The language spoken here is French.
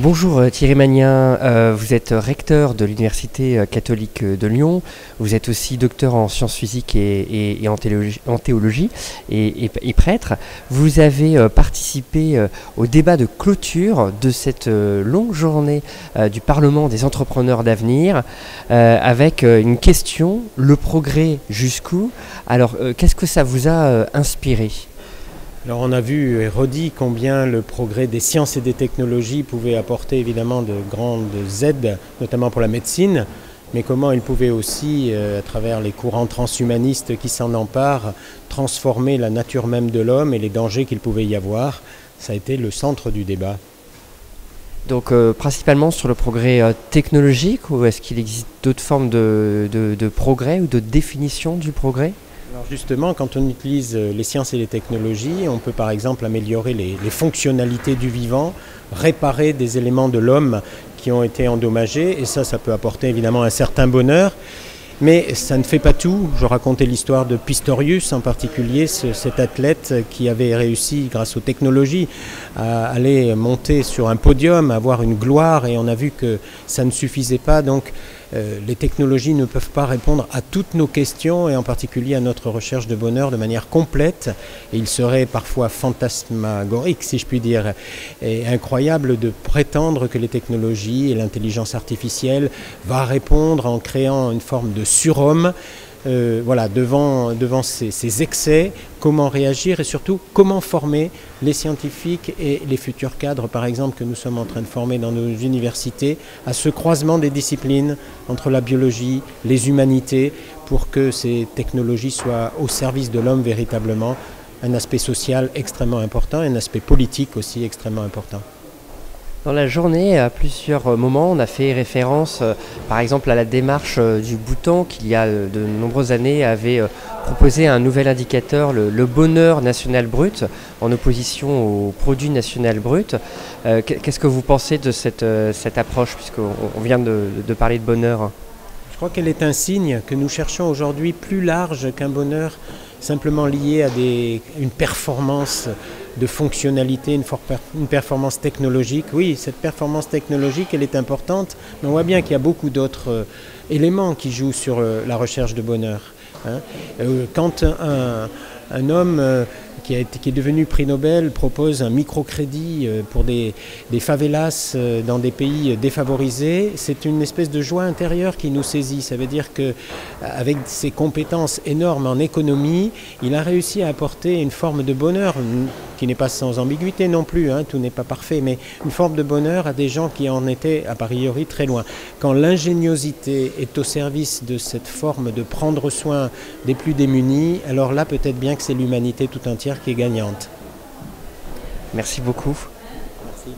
Bonjour Thierry Magnien, vous êtes recteur de l'Université catholique de Lyon, vous êtes aussi docteur en sciences physiques et en théologie et prêtre. Vous avez participé au débat de clôture de cette longue journée du Parlement des entrepreneurs d'avenir avec une question, le progrès jusqu'où? Alors qu'est-ce que ça vous a inspiré ? Alors on a vu et redit combien le progrès des sciences et des technologies pouvait apporter évidemment de grandes aides, notamment pour la médecine, mais comment il pouvait aussi, à travers les courants transhumanistes qui s'en emparent, transformer la nature même de l'homme et les dangers qu'il pouvait y avoir. Ça a été le centre du débat. Donc principalement sur le progrès technologique, ou est-ce qu'il existe d'autres formes de progrès ou de définition du progrès ? Alors justement, quand on utilise les sciences et les technologies, on peut par exemple améliorer les fonctionnalités du vivant, réparer des éléments de l'homme qui ont été endommagés, et ça peut apporter évidemment un certain bonheur. Mais ça ne fait pas tout. Je racontais l'histoire de Pistorius en particulier, cet athlète qui avait réussi grâce aux technologies à aller monter sur un podium, à avoir une gloire, et on a vu que ça ne suffisait pas. Donc les technologies ne peuvent pas répondre à toutes nos questions et en particulier à notre recherche de bonheur de manière complète. Et il serait parfois fantasmagorique, si je puis dire, et incroyable de prétendre que les technologies et l'intelligence artificielle va répondre en créant une forme de surhomme. Devant ces excès, comment réagir et surtout comment former les scientifiques et les futurs cadres, par exemple, que nous sommes en train de former dans nos universités, à ce croisement des disciplines entre la biologie, les humanités, pour que ces technologies soient au service de l'homme véritablement, un aspect social extrêmement important et un aspect politique aussi extrêmement important. Dans la journée, à plusieurs moments, on a fait référence, par exemple, à la démarche du Bhoutan, qui il y a de nombreuses années avait proposé un nouvel indicateur, le bonheur national brut, en opposition au produit national brut. Qu'est-ce que vous pensez de cette approche, puisqu'on vient de parler de bonheur ? Je crois qu'elle est un signe que nous cherchons aujourd'hui plus large qu'un bonheur simplement lié à une performance de fonctionnalité, une performance technologique. Oui, cette performance technologique, elle est importante, mais on voit bien qu'il y a beaucoup d'autres éléments qui jouent sur la recherche de bonheur. Quand un homme qui est devenu prix Nobel propose un microcrédit pour des favelas dans des pays défavorisés, c'est une espèce de joie intérieure qui nous saisit. Ça veut dire qu'avec ses compétences énormes en économie, il a réussi à apporter une forme de bonheur qui n'est pas sans ambiguïté non plus, tout n'est pas parfait, mais une forme de bonheur à des gens qui en étaient a priori très loin. Quand l'ingéniosité est au service de cette forme de prendre soin des plus démunis, alors là peut-être bien que c'est l'humanité tout entière qui est gagnante. Merci beaucoup. Merci.